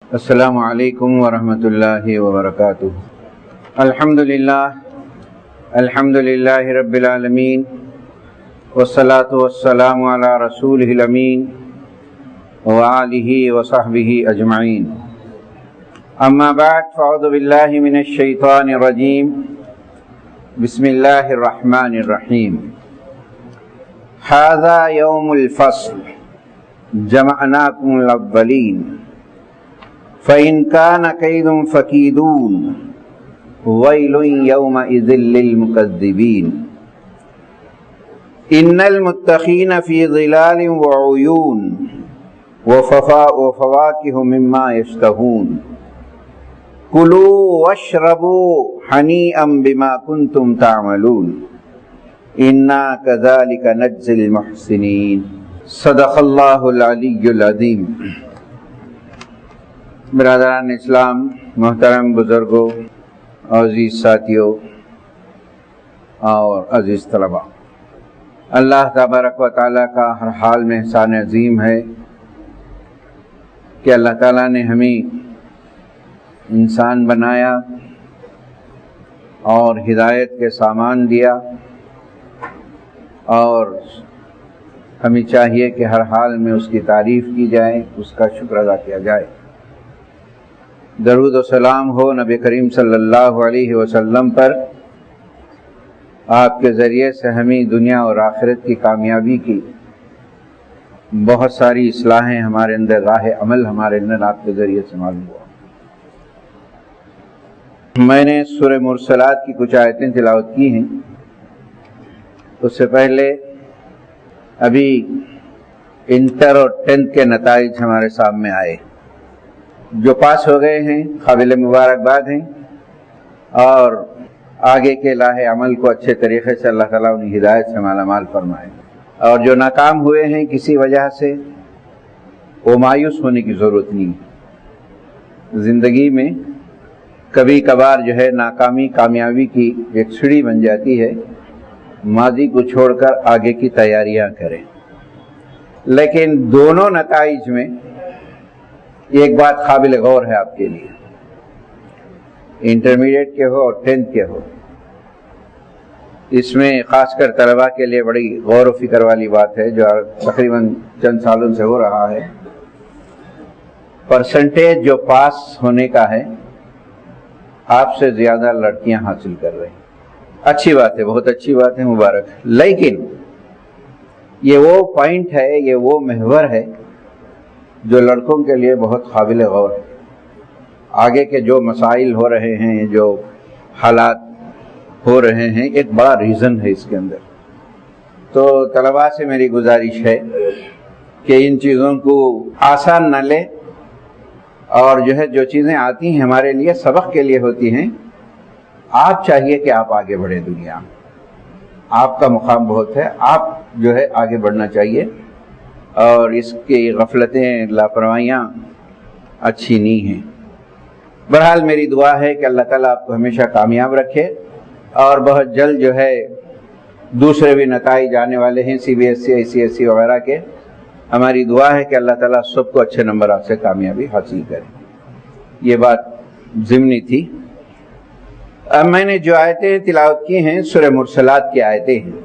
السلام علیکم ورحمۃ اللہ وبرکاتہ۔ الحمد للہ رب العالمین، والصلاة والسلام علی رسولہ الامین وآلہ وصحبہ اجمعین۔ اما بعد فاعوذ باللہ من الشیطان الرجیم، بسم اللہ الرحمن الرحیم۔ ھذا یوم الفصل جمعناکم الاولین فَإِنْ كَانَ كَيْدٌ فَكِيدُونِ وَيْلٌ يَوْمَئِذٍ لِّلْمُكَذِّبِينَ۔ إِنَّ الْمُتَّقِينَ فِي ظِلَالٍ وَعُيُونٍ وَفَوَاكِهُ مِمَّا يَشْتَهُونَ كُلُوا وَاشْرَبُوا هَنِيئًا بِمَا كُنتُمْ تَعْمَلُونَ إِنَّا كَذَلِكَ نَجْزِي الْمُحْسِنِينَ۔ صدق اللہ العلی العظیم۔ برادران اسلام، محترم بزرگوں، عزیز ساتھیوں اور عزیز طلباء، اللہ تبارک و تعالیٰ کا ہر حال میں احسان عظیم ہے کہ اللہ تعالیٰ نے ہمیں انسان بنایا اور ہدایت کے سامان دیا، اور ہمیں چاہیے کہ ہر حال میں اس کی تعریف کی جائے، اس کا شکر ادا کیا جائے۔ درود و سلام ہو نبی کریم صلی اللہ علیہ وسلم پر، آپ کے ذریعے سے ہمیں دنیا اور آخرت کی کامیابی کی بہت ساری اصلاحیں ہمارے اندر، راہ عمل ہمارے اندر آپ کے ذریعے سے معلوم ہوا۔ میں نے سورہ مرسلات کی کچھ آیتیں تلاوت کی ہیں۔ اس سے پہلے ابھی انٹر اور 10th کے نتائج ہمارے سامنے آئے، جو پاس ہو گئے ہیں قابل مبارکباد ہیں، اور آگے کے راہ عمل کو اچھے طریقے سے اللہ تعالیٰ انہیں ہدایت سے مالا مال فرمائے، اور جو ناکام ہوئے ہیں کسی وجہ سے، وہ مایوس ہونے کی ضرورت نہیں۔ زندگی میں کبھی کبھار جو ہے ناکامی کامیابی کی ایک سیڑھی بن جاتی ہے، ماضی کو چھوڑ کر آگے کی تیاریاں کریں۔ لیکن دونوں نتائج میں ایک بات قابل غور ہے آپ کے لیے، انٹرمیڈیٹ کے ہو اور 10th کے ہو، اس میں خاص کر طلباء کے لیے بڑی غور و فکر والی بات ہے، جو تقریباً چند سالوں سے ہو رہا ہے۔ پرسنٹیج جو پاس ہونے کا ہے، آپ سے زیادہ لڑکیاں حاصل کر رہی ہیں۔ اچھی بات ہے، بہت اچھی بات ہے، مبارک۔ لیکن یہ وہ پوائنٹ ہے، یہ وہ محور ہے جو لڑکوں کے لیے بہت قابل غور ہے۔ آگے کے جو مسائل ہو رہے ہیں، جو حالات ہو رہے ہیں، ایک بڑا ریزن ہے اس کے اندر۔ تو طلباء سے میری گزارش ہے کہ ان چیزوں کو آسان نہ لیں، اور جو چیزیں آتی ہیں ہمارے لیے سبق کے لیے ہوتی ہیں، آپ چاہیے کہ آپ آگے بڑھیں۔ دنیا آپ کا مقام بہت ہے، آپ آگے بڑھنا چاہیے، اور اس کی غفلتیں، لاپرواہیاں اچھی نہیں ہیں۔ بہرحال میری دعا ہے کہ اللہ تعالیٰ آپ کو ہمیشہ کامیاب رکھے، اور بہت جلد دوسرے بھی نتائج آنے والے ہیں، CBSE ICSE وغیرہ کے۔ ہماری دعا ہے کہ اللہ تعالیٰ سب کو اچھے نمبرات سے کامیابی حاصل کرے۔ یہ بات ضمنی تھی۔ اب میں نے جو آیتیں تلاوت کی ہیں سورہ مرسلات کی آیتیں ہیں۔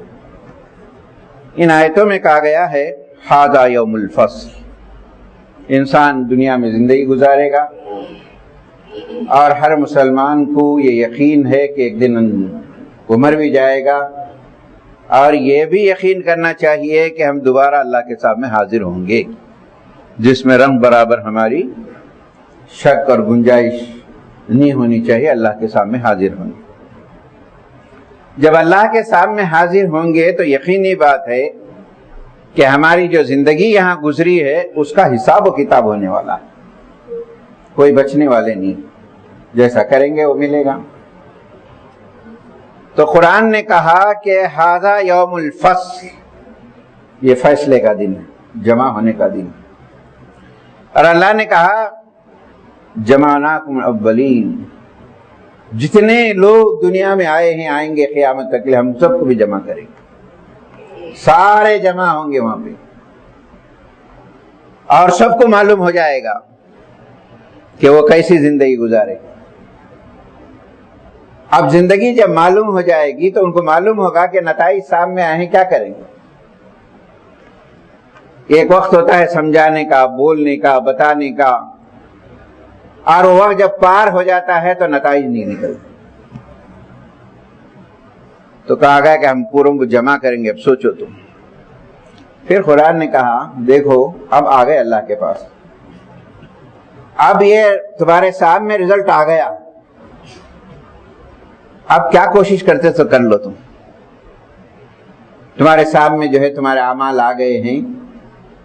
ان آیتوں میں کہا گیا ہے ھذا یوم الفصل، انسان دنیا میں زندگی گزارے گا، اور ہر مسلمان کو یہ یقین ہے کہ ایک دن عمر بھی جائے گا، اور یہ بھی یقین کرنا چاہیے کہ ہم دوبارہ اللہ کے سامنے حاضر ہوں گے، جس میں رنگ برابر ہماری شک اور گنجائش نہیں ہونی چاہیے۔ اللہ کے سامنے حاضر ہوں گے۔ جب اللہ کے سامنے حاضر ہوں گے تو یقینی بات ہے کہ ہماری جو زندگی یہاں گزری ہے اس کا حساب و کتاب ہونے والا ہے، کوئی بچنے والے نہیں، جیسا کریں گے وہ ملے گا۔ تو قرآن نے کہا کہ ھذا یوم الفصل، یہ فیصلے کا دن ہے، جمع ہونے کا دن ہے۔ اور اللہ نے کہا جمعناکم الاولین، جتنے لوگ دنیا میں آئے ہیں آئیں گے قیامت تک، ہم سب کو بھی جمع کریں گے، سارے جمع ہوں گے وہاں پہ، اور سب کو معلوم ہو جائے گا کہ وہ کیسی زندگی گزارے. اب زندگی جب معلوم ہو جائے گی تو ان کو معلوم ہوگا کہ نتائج سامنے آئے ہیں, کیا کریں گے. ایک وقت ہوتا ہے سمجھانے کا, بولنے کا, بتانے کا, اور وہ وقت جب پار ہو جاتا ہے تو نتائج نہیں نکلتے. تو کہا گیا کہ ہم پوروں کو جمع کریں گے, اب سوچو تم. پھر قرآن نے کہا دیکھو اب آ گئے اللہ کے پاس, اب یہ تمہارے سامنے رزلٹ آ گیا, اب کیا کوشش کرتے تو کر لو. تمہارے سامنے جو ہے تمہارے اعمال آ گئے ہیں.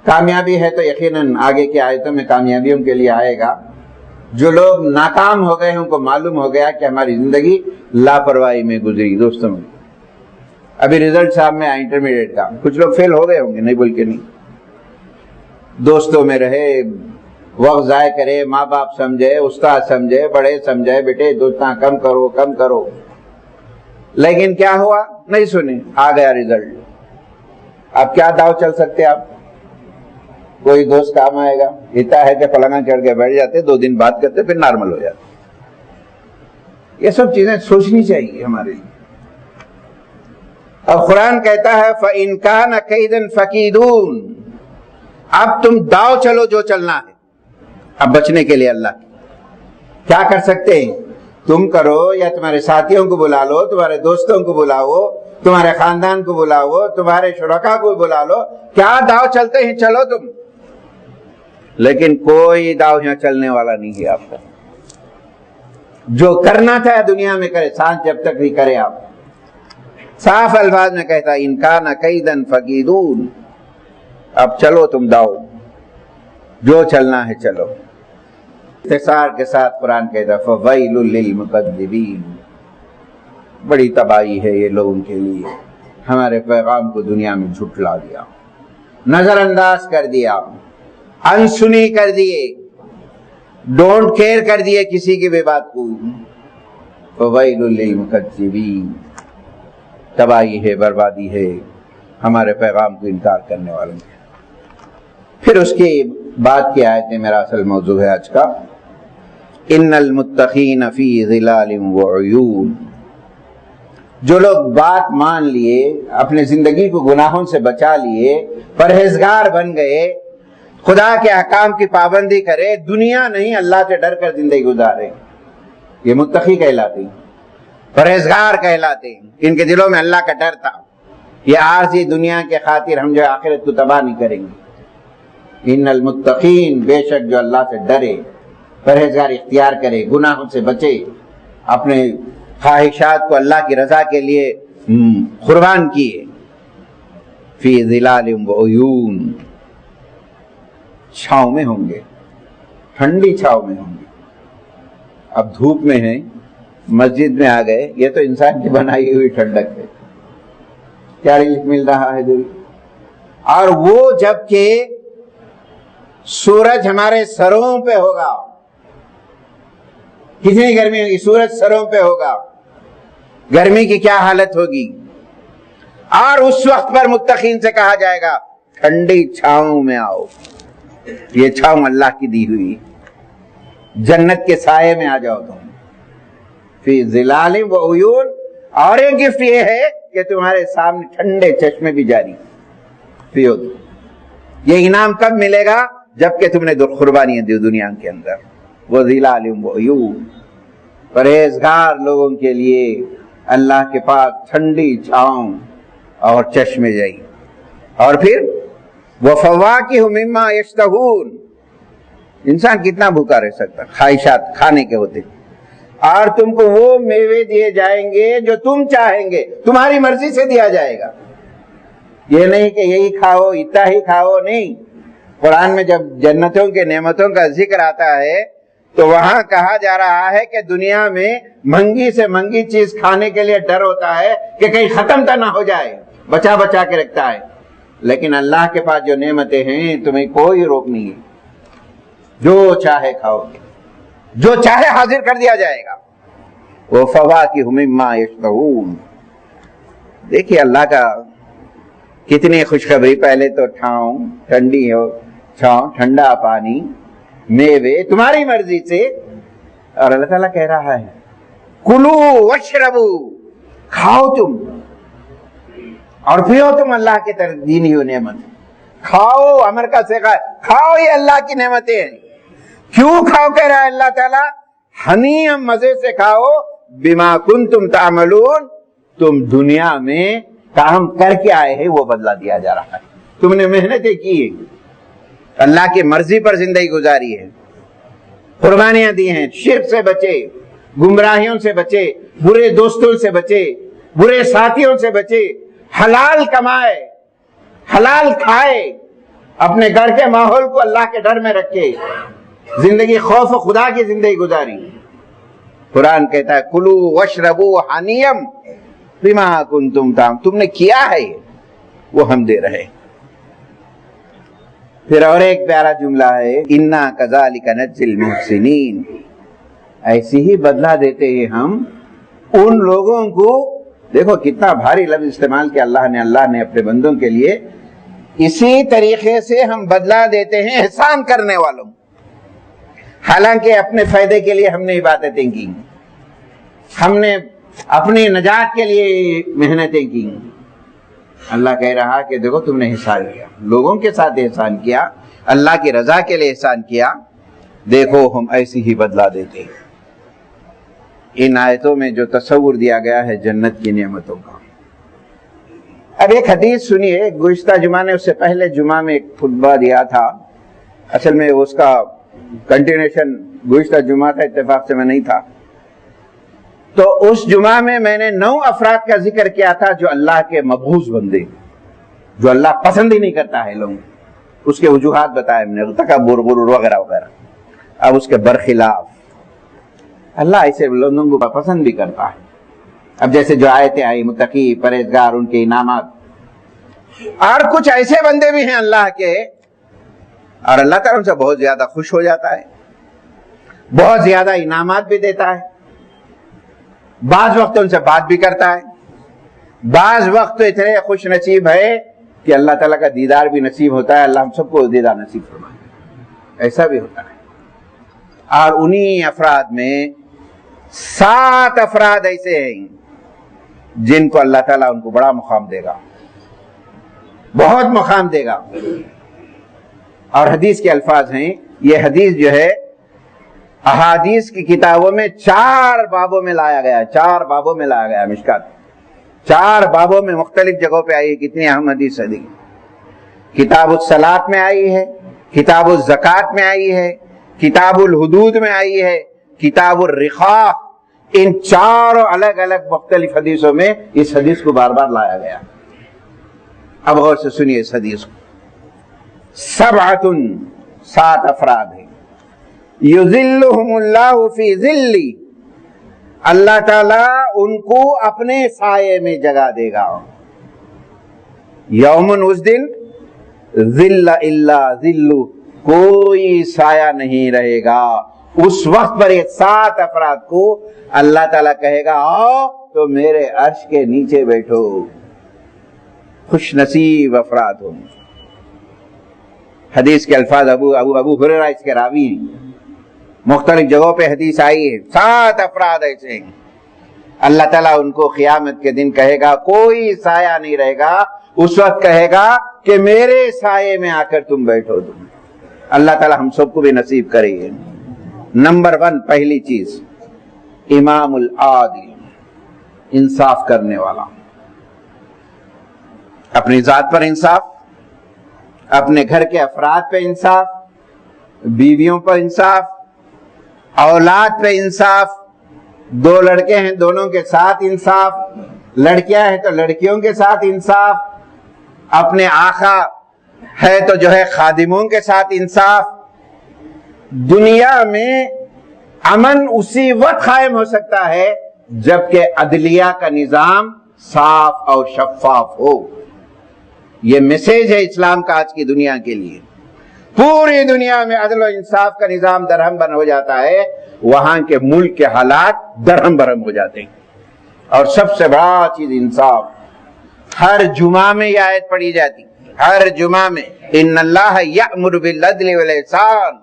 کامیابی ہے تو یقیناً آگے کی آیتوں میں کامیابیوں کے لیے آئے گا. جو لوگ ناکام ہو گئے ہیں ان کو معلوم ہو گیا کہ ہماری زندگی لاپرواہی میں گزری. دوستوں میں ابھی رزلٹ سامنے آیا انٹرمیڈیٹ کا, کچھ لوگ فیل ہو گئے ہوں گے, نہیں بول کے نہیں. دوستوں میں رہے, وقت ضائع کرے, ماں باپ سمجھے, استاد سمجھے, بڑے سمجھے, بیٹے دوستاں کم کرو کم کرو, لیکن کیا ہوا نہیں سنے, آ گیا رزلٹ. اب کیا داؤ چل سکتے آپ. کوئی دوست کام آئے گا, اتنا ہے کہ پلنگا چڑھ کے بیٹھ جاتے, 2 دن بات کرتے پھر نارمل ہو جاتے. یہ سب چیزیں سوچنی چاہیے ہمارے لیے. اب قرآن کہتا ہے فَإِنْ كَانَ كَيْدًا فَكِيدُونَ, اب تم داؤ چلو جو چلنا ہے. اب بچنے کے لیے اللہ کیا کر سکتے ہیں, تم کرو یا تمہارے ساتھیوں کو بلا لو, تمہارے دوستوں کو بلاؤ, تمہارے خاندان کو بلاؤ, تمہارے شرکا کو بلا لو, کیا داؤ چلتے ہیں چلو تم. لیکن کوئی داؤ یہاں چلنے والا نہیں ہے آپ کا. جو کرنا تھا دنیا میں کرے, سانس جب تک بھی کرے. آپ صاف الفاظ میں کہتا ان کان کیدن فکیدون, اب چلو تم داؤ, جو چلنا ہے چلو. اختصار کے ساتھ قرآن کہتا فویل للمکذبین, بڑی تباہی ہے یہ لوگوں کے لیے, ہمارے پیغام کو دنیا میں جھٹلا دیا, نظر انداز کر دیا, انسنی کر دیے, ڈونٹ کیئر کر دیے کسی کی بھی بات کو. فویل للمکذبین, تباہی ہے, بربادی ہے ہمارے پیغام کو انکار کرنے والوں کی. پھر اس کی بات کی آیت میرا اصل موضوع ہے آج کا, ان المتقین فی ظلال وعیون. جو لوگ بات مان لیے, اپنے زندگی کو گناہوں سے بچا لیے, پرہیزگار بن گئے, خدا کے احکام کی پابندی کرے, دنیا نہیں اللہ سے ڈر کر زندگی گزارے, یہ متقی کہلاتے ہیں, پرہیزگار کہلاتے ہیں. ان کے دلوں میں اللہ کا ڈر تھا, یہ عارضی دنیا کے خاطر ہم جو آخرت کو تباہ نہیں کریں گے. ان المتقین, بے شک جو اللہ سے ڈرے, پرہیزگار اختیار کرے, گناہوں سے بچے, اپنے خواہشات کو اللہ کی رضا کے لیے قربان کیے. فی ظلال وعیون, چھاؤں میں ہوں گے, ٹھنڈی چھاؤں میں ہوں گے. اب دھوپ میں ہیں, مسجد میں آ گئے, یہ تو انسان کی بنائی ہوئی ٹھنڈک ہے, کیا ریلیف مل رہا ہے دل. اور وہ جب کہ سورج ہمارے سروں پہ ہوگا, کتنی گرمی ہوگی, سورج سروں پہ ہوگا, گرمی کی کیا حالت ہوگی. اور اس وقت پر متقین سے کہا جائے گا ٹھنڈی چھاؤں میں آؤ. یہ چھاؤں اللہ کی دی ہوئی, جنت کے سائے میں آ جاؤ تم. فی ظلال وعیون, اور ایک گفٹ یہ ہے کہ تمہارے سامنے ٹھنڈے چشمے بھی جاری, پیو. یہ انعام کب ملے گا, جبکہ تم نے دو قربانیاں دی دنیا کے اندر. وہ ظلال وعیون, پرہیزگار لوگوں کے لیے اللہ کے پاس ٹھنڈی چھاؤں اور چشمے جائی. اور پھر وفواکہ مما یشتہون, انسان کتنا بھوکا رہ سکتا, خواہشات کھانے کے ہوتے, اور تم کو وہ میوے دیے جائیں گے جو تم چاہیں گے, تمہاری مرضی سے دیا جائے گا. یہ نہیں کہ یہی کھاؤ اتنا ہی کھاؤ, نہیں. قرآن میں جب جنتوں کے نعمتوں کا ذکر آتا ہے تو وہاں کہا جا رہا ہے کہ دنیا میں مہنگی سے مہنگی چیز کھانے کے لیے ڈر ہوتا ہے کہ کہیں ختم تو نہ ہو جائے, بچا بچا کے رکھتا ہے. لیکن اللہ کے پاس جو نعمتیں ہیں تمہیں کوئی روک نہیں ہے, جو چاہے کھاؤ, جو چاہے حاضر کر دیا جائے گا. وہ فواکہ مما یشتہون. دیکھیے اللہ کا کتنی خوشخبری. پہلے تو چھاؤں, ٹھنڈی ہو چھاؤں, ٹھنڈا پانی, میوے تمہاری مرضی سے. اور اللہ تعالیٰ کہہ رہا ہے کلو واشربو، کھاؤ تم اور پیو تم اللہ کی طرف دینی ہو نعمت. کھاؤ، امر کا صیغہ، کھاؤ یہ اللہ کی نعمتیں ہیں. کیوں کھاؤ کہہ رہا ہے اللہ تعالیٰ؟ ہنیم، مزے سے کھاؤ، بما کنتم تعملون، تم دنیا میں کام کر کے آئے ہیں وہ بدلہ دیا جا رہا ہے. تم نے محنتیں کی ہیں، اللہ کی مرضی پر زندگی گزاری ہے، قربانیاں دی ہیں، شرک سے بچے، گمراہیوں سے بچے، برے دوستوں سے بچے، برے ساتھیوں سے بچے، حلال کمائے، حلال کھائے، اپنے گھر کے ماحول کو اللہ کے ڈر میں رکھے، زندگی خوف و خدا کی زندگی گزاری. قرآن کہتا ہے کلو واشربو حنیم بما کنتم تعملون، تم نے کیا ہے وہ ہم دے رہے. پھر اور ایک پیارا جملہ ہے انا کذالک نجزی المحسنین، ایسی ہی بدلہ دیتے ہیں ہم ان لوگوں کو. دیکھو کتنا بھاری لفظ استعمال کیا اللہ نے اپنے بندوں کے لیے. اسی طریقے سے ہم بدلہ دیتے ہیں احسان کرنے والوں. حالانکہ اپنے فائدے کے لیے ہم نے عبادتیں کی، ہم نے اپنی نجات کے لیے محنتیں کی. اللہ کہہ رہا کہ دیکھو تم نے احسان کیا، لوگوں کے ساتھ احسان کیا، اللہ کی رضا کے لیے احسان کیا، دیکھو ہم ایسی ہی بدلہ دیتے ہیں. ان آیتوں میں جو تصور دیا گیا ہے جنت کی نعمتوں کا. اب ایک حدیث سنیے، گزشتہ جمعہ نے اس سے پہلے جمعہ میں ایک خطبہ دیا تھا، اصل میں اس کا کنٹینیوشن گزشتہ جمعہ تھا، اتفاق سے میں نہیں تھا. تو اس جمعہ میں نے 9 افراد کا ذکر کیا تھا جو اللہ کے مبغوض بندے، جو اللہ پسند ہی نہیں کرتا ہے لوگ. اس کے وجوہات بتائے ہم نے، تکبر، غرور وغیرہ وغیرہ. اب اس کے برخلاف اللہ ایسے لوگوں کو پسند بھی کرتا ہے. اب جیسے جو آیتیں آئی متقی، پرہیزگار، ان کے انعامات. اور کچھ ایسے بندے بھی ہیں اللہ کے، اور اللہ تعالیٰ ان سے بہت زیادہ خوش ہو جاتا ہے، بہت زیادہ انعامات بھی دیتا ہے. بعض وقت ان سے بات بھی کرتا ہے، بعض وقت اتنے خوش نصیب ہے کہ اللہ تعالیٰ کا دیدار بھی نصیب ہوتا ہے. اللہ ہم سب کو دیدار نصیب فرمائے. ایسا بھی ہوتا ہے. اور انہی افراد میں 7 افراد ایسے ہیں جن کو اللہ تعالیٰ ان کو بڑا مقام دے گا، بہت مقام دے گا. اور حدیث کے الفاظ ہیں، یہ حدیث جو ہے احادیث کی کتابوں میں 4 بابوں میں لایا گیا، 4 بابوں میں لایا گیا. مشکات 4 بابوں میں مختلف جگہوں پہ آئی ہے. کتنی اہم حدیث ہے. کتاب الصلاۃ میں آئی ہے، کتاب الزکات میں آئی ہے، کتاب الحدود میں آئی ہے، کتاب الرقاق. ان 4 الگ الگ مختلف حدیثوں میں اس حدیث کو بار بار لایا گیا. اب غور سے سنیے اس حدیث کو. 7 افراد ہیں، یذلہم اللہ فی ذلی، اللہ تعالیٰ ان کو اپنے سائے میں جگہ دے گا. یومن، اس دن، ذل الا ذل، کوئی سایہ نہیں رہے گا. اس وقت پر یہ 7 افراد کو اللہ تعالیٰ کہے گا آؤ تو میرے عرش کے نیچے بیٹھو. خوش نصیب افراد ہوں. حدیث کے الفاظ ابو ہریرہ اس کے راوی ہیں. مختلف جگہوں پہ حدیث آئی ہے. 7 افراد ایسے ہیں، اللہ تعالیٰ ان کو قیامت کے دن کہے گا کوئی سایہ نہیں رہے گا. اس وقت کہے گا کہ میرے سائے میں آ کر تم بیٹھو. تم اللہ تعالیٰ ہم سب کو بھی نصیب کرے. نمبر 1 پہلی چیز، امام العادل، انصاف کرنے والا. اپنی ذات پر انصاف، اپنے گھر کے افراد پہ انصاف، بیویوں پر انصاف، اولاد پہ انصاف. 2 لڑکے ہیں دونوں کے ساتھ انصاف، لڑکیاں ہیں تو لڑکیوں کے ساتھ انصاف، اپنے آقا ہے تو جو ہے خادموں کے ساتھ انصاف. دنیا میں امن اسی وقت قائم ہو سکتا ہے جبکہ عدلیہ کا نظام صاف اور شفاف ہو. یہ میسج ہے اسلام کا آج کی دنیا کے لیے. پوری دنیا میں عدل و انصاف کا نظام درہم بن ہو جاتا ہے، وہاں کے ملک کے حالات درہم برہم ہو جاتے ہیں. اور سب سے بڑا چیز انصاف. ہر جمعہ میں یہ آیت پڑھی جاتی، ہر جمعہ میں، ان اللہ یأمر بالعدل والاحسان،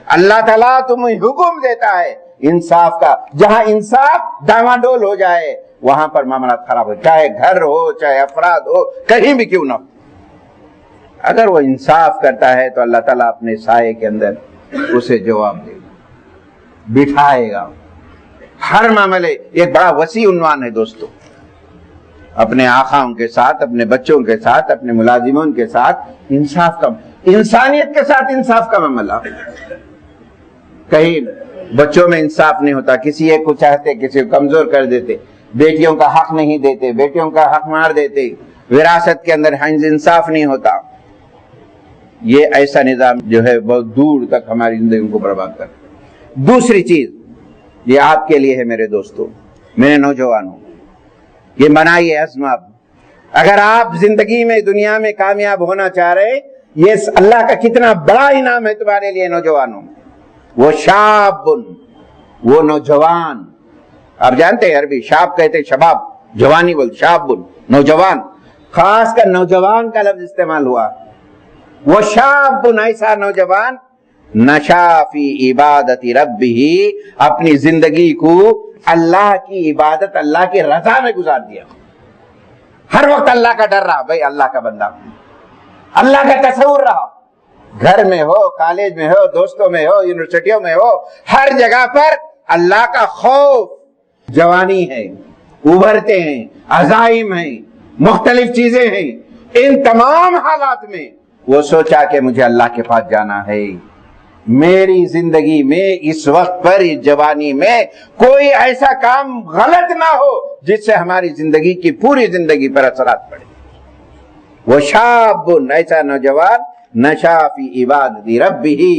اللہ تعالیٰ تمہیں حکم دیتا ہے انصاف کا. جہاں انصاف ڈاواڈول ہو جائے وہاں پر معاملات خراب ہو، چاہے گھر ہو چاہے افراد ہو کہیں بھی کیوں نہ ہو. اگر وہ انصاف کرتا ہے تو اللہ تعالیٰ اپنے سائے کے اندر اسے جواب دے گا، بٹھائے گا. ہر معاملے ایک بڑا وسیع عنوان ہے دوستو. اپنے آقاؤں کے ساتھ، اپنے بچوں کے ساتھ، اپنے ملازموں کے ساتھ انصاف کا، انسانیت کے ساتھ انصاف کا معاملہ. کہیں بچوں میں انصاف نہیں ہوتا، کسی ایک کو چاہتے کسی کو کمزور کر دیتے، بیٹیوں کا حق نہیں دیتے، بیٹیوں کا حق مار دیتے، وراثت کے اندر انصاف نہیں ہوتا. یہ ایسا نظام جو ہے بہت دور تک ہماری زندگی کو برباد کرتا ہے. دوسری چیز یہ آپ کے لیے ہے میرے دوستو، میرے نوجوانوں، یہ بنائیے عزم. آپ اگر آپ زندگی میں دنیا میں کامیاب ہونا چاہ رہے، یہ اللہ کا کتنا بڑا انعام ہے تمہارے لیے نوجوانوں. وہ شاب، وہ نوجوان. آپ جانتے ہیں عربی شاب کہتے شباب، جوانی بول، شاب نوجوان، خاص کر نوجوان کا لفظ استعمال ہوا. وہ شاب ایسا نوجوان نشا فی عبادت ربہ، اپنی زندگی کو اللہ کی عبادت، اللہ کی رضا میں گزار دیا. ہر وقت اللہ کا ڈر رہا، بھائی اللہ کا بندہ، اللہ کا تصور رہا. گھر میں ہو، کالج میں ہو، دوستوں میں ہو، یونیورسٹیوں میں ہو، ہر جگہ پر اللہ کا خوف. جوانی ہے، ابھرتے ہیں، عزائم ہیں، مختلف چیزیں ہیں. ان تمام حالات میں وہ سوچا کہ مجھے اللہ کے پاس جانا ہے. میری زندگی میں اس وقت پر، اس جوانی میں کوئی ایسا کام غلط نہ ہو جس سے ہماری زندگی کی پوری زندگی پر اثرات پڑے. وہ شاب، ایسا نوجوان نشا فی عبادت ربہ،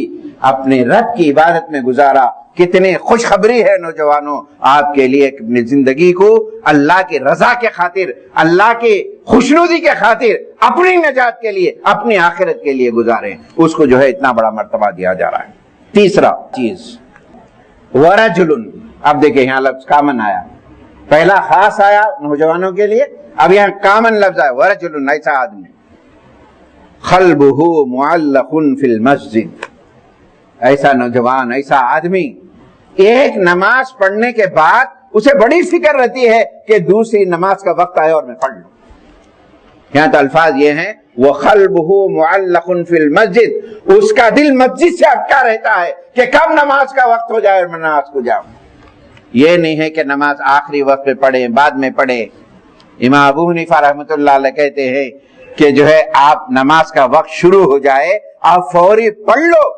اپنے رب کی عبادت میں گزارا. کتنی خوشخبری ہے نوجوانوں آپ کے لیے کہ اپنی زندگی کو اللہ کی رضا کے خاطر، اللہ کی خوشنودی کے خاطر، اپنی نجات کے لیے، اپنی آخرت کے لیے گزاریں. اس کو جو ہے اتنا بڑا مرتبہ دیا جا رہا ہے. تیسرا چیز ورجل. اب دیکھیں یہاں لفظ کامن آیا، پہلا خاص آیا نوجوانوں کے لیے، اب یہاں کامن لفظ آیا ورجل، ایسا آدمی قلبہ معلق فی المسجد. ایسا نوجوان، ایسا آدمی ایک نماز پڑھنے کے بعد اسے بڑی فکر رہتی ہے کہ دوسری نماز کا وقت آئے اور میں پڑھ لوں. یہاں تو الفاظ یہ ہیں وَقَلْبُهُ مُعَلَّقٌ فِي الْمَسْجِدِ، اس کا دل مسجد سے اٹکا رہتا ہے کہ کب نماز کا وقت ہو جائے اور میں نماز کو جاؤں. یہ نہیں ہے کہ نماز آخری وقت پہ پڑھے، بعد میں پڑھے. امام ابو حنیفہ رحمۃ اللہ علیہ کہتے ہیں کہ جو ہے آپ نماز کا وقت شروع ہو جائے آپ فوری پڑھ لو.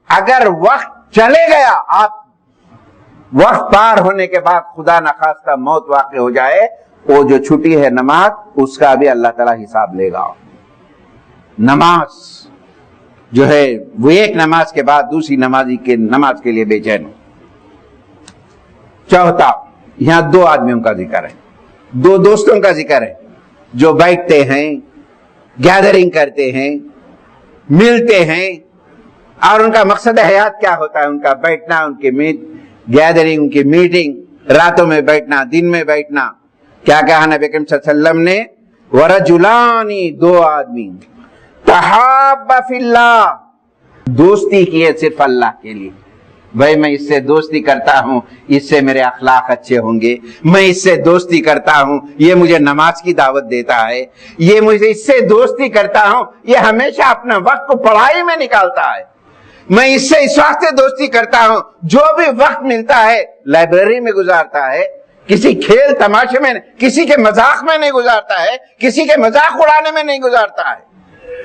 اگر وقت چلے گیا، آپ وقت پار ہونے کے بعد خدا نخواستہ موت واقع ہو جائے، وہ جو چھٹی ہے نماز اس کا بھی اللہ تعالیٰ حساب لے گا. نماز جو ہے وہ ایک نماز کے بعد دوسری نماز کے لیے بے چین. چوتھا، یہاں دو آدمیوں کا ذکر ہے، دو دوستوں کا ذکر ہے جو بیٹھتے ہیں، گیدرنگ کرتے ہیں، ملتے ہیں، اور ان کا مقصد حیات کیا ہوتا ہے؟ ان کا بیٹھنا، ان کی گیدرنگ، ان کی میٹنگ، راتوں میں بیٹھنا، دن میں بیٹھنا. کیا کہا نبی کریم صلی اللہ علیہ وسلم نے؟ ورجلانی، دو آدمی تحابا فی اللہ، دوستی کیے صرف اللہ کے لیے. بھائی میں اس سے دوستی کرتا ہوں، اس سے میرے اخلاق اچھے ہوں گے. میں اس سے دوستی کرتا ہوں، یہ مجھے نماز کی دعوت دیتا ہے. یہ مجھے اس سے دوستی کرتا ہوں، یہ ہمیشہ اپنا وقت کو پڑھائی میں نکالتا ہے. میں اس سے اس واسطے دوستی کرتا ہوں، جو بھی وقت ملتا ہے لائبریری میں گزارتا ہے، کسی کھیل تماشے میں، کسی کے مذاق میں نہیں گزارتا ہے، کسی کے مذاق اڑانے میں نہیں گزارتا ہے.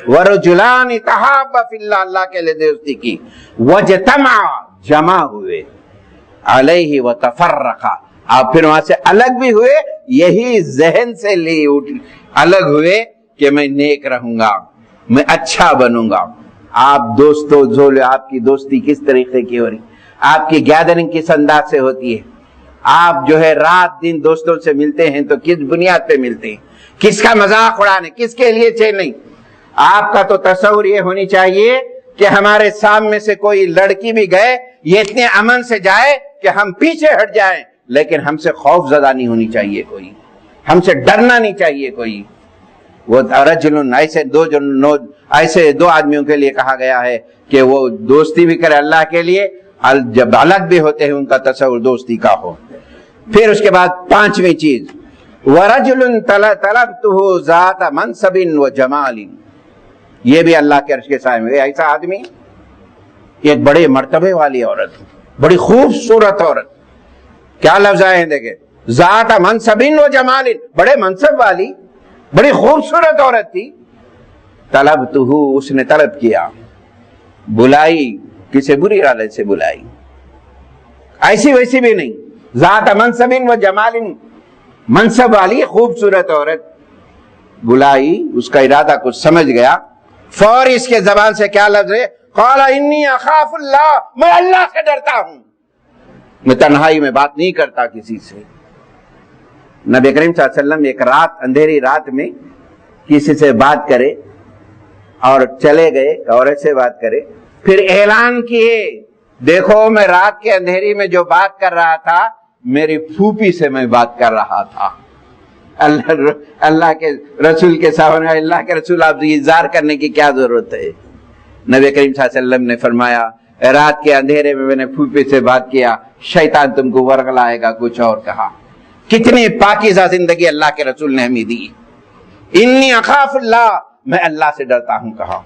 ورجلان تحابا فی اللہ، اللہ کے لیے دوستی کی. وجتمع، جمع ہوئے، علیہ وتفرقا، آپ پھر وہاں سے الگ بھی ہوئے، یہی ذہن سے الگ ہوئے کہ میں نیک رہوں گا، میں اچھا بنوں گا. آپ دوستو آپ کی دوستی کس طریقے کی ہو رہی؟ آپ کی گیدرنگ کس انداز سے ہوتی ہے؟ آپ جو ہے رات دن دوستوں سے ملتے ہیں تو کس بنیاد پہ ملتے ہیں؟ کس کا مذاق اڑانے، کس کے لیے چین نہیں؟ آپ کا تو تصور یہ ہونی چاہیے کہ ہمارے سامنے سے کوئی لڑکی بھی گئے، یہ اتنے امن سے جائے کہ ہم پیچھے ہٹ جائیں، لیکن ہم سے خوف زدہ نہیں ہونی چاہیے کوئی، ہم سے ڈرنا نہیں چاہیے کوئی. وہ رجل ایسے دو آدمیوں کے لیے کہا گیا ہے کہ وہ دوستی بھی کرے اللہ کے لیے، جب الگ بھی ہوتے ہیں ان کا تصور دوستی کا ہو۔ پھر اس کے بعد پانچویں چیز، وَرَجُلٌ طَلَبْتُهُ ذَاتَ مَنْصَبٍ وَجَمَالٍ، یہ بھی اللہ کے عرش کے سائے میں ایسا آدمی، ایک بڑے مرتبے والی عورت، بڑی خوبصورت عورت، کیا لفظ آئے ہیں دیکھیں، ذات منصب و جمال، بڑے منصب والی بڑی خوبصورت عورت تھی، طلبتہ، اس نے طلب کیا، بلائی، کسی بری ارادے سے بلائی، ایسی ویسی بھی نہیں، ذات منصب و جمال، منصب والی خوبصورت عورت بلائی، اس کا ارادہ کچھ سمجھ گیا، فوری اس کے زبان سے کیا لفظ ہے، قال انی اخاف اللہ، میں اللہ سے ڈرتا ہوں، میں تنہائی میں بات نہیں کرتا کسی سے۔ نبی کریم صلی اللہ علیہ وسلم ایک رات، اندھیری رات میں کسی سے بات کرے اور چلے گئے، عورت سے بات کرے، پھر اعلان کیے، دیکھو میں رات کے اندھیری میں جو بات کر رہا تھا میری پھوپھی سے میں بات کر رہا تھا۔ اللہ کے رسول کے سامنے، اللہ کے رسول آپ سے اظہار کرنے کی کیا ضرورت ہے؟ نبی کریم صلی اللہ علیہ وسلم نے فرمایا رات کے اندھیرے میں نے پھوپھی سے بات کیا، شیطان تم کو ورغلائے گا، کچھ اور کہا۔ کتنی پاکیزہ زندگی اللہ کے رسول نے ہمیں دی، انی اخاف اللہ، میں اللہ سے ڈرتا ہوں کہا۔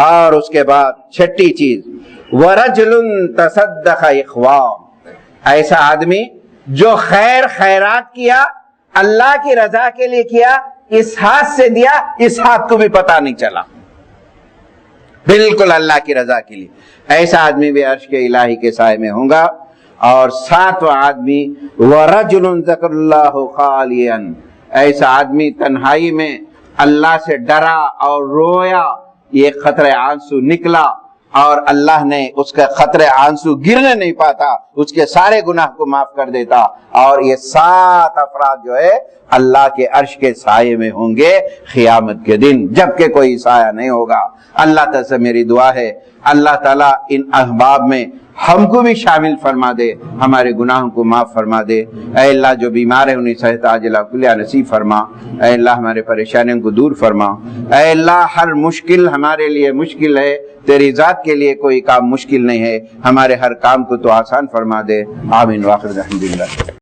اور اس کے بعد چھٹی چیز، ورجل تصدق اخوا، ایسا آدمی جو خیرات کیا، اللہ کی رضا کے لیے کیا، اس ہاتھ سے دیا، اس ہاتھ کو بھی پتہ نہیں چلا، بالکل اللہ کی رضا کے لیے، ایسا آدمی بھی عرش کے الہی کے سائے میں ہوں گا۔ اور ساتواں آدمی، وَرَجُلٌ ذَكَرَ اللَّهُ خَالِيًا، ایسا آدمی تنہائی میں اللہ سے ڈرا اور رویا، یہ قطرہ آنسو نکلا اور اللہ نے اس کا قطرہ آنسو گرنے نہیں پاتا، اس کے سارے گناہ کو معاف کر دیتا، اور یہ 7 افراد جو ہے اللہ کے عرش کے سائے میں ہوں گے قیامت کے دن، جبکہ کوئی سایہ نہیں ہوگا۔ اللہ تعالیٰ سے میری دعا ہے اللہ تعالیٰ ان احباب میں ہم کو بھی شامل فرما دے، ہمارے گناہوں کو معاف فرما دے۔ اے اللہ جو بیمار ہیں انہیں صحت عاجلہ کلیہ نصیب فرما، اے اللہ ہمارے پریشانیوں کو دور فرما، اے اللہ ہر مشکل ہمارے لیے مشکل ہے، تیری ذات کے لیے کوئی کام مشکل نہیں ہے، ہمارے ہر کام کو تو آسان فرما دے۔ آمین، واخر الحمدللہ۔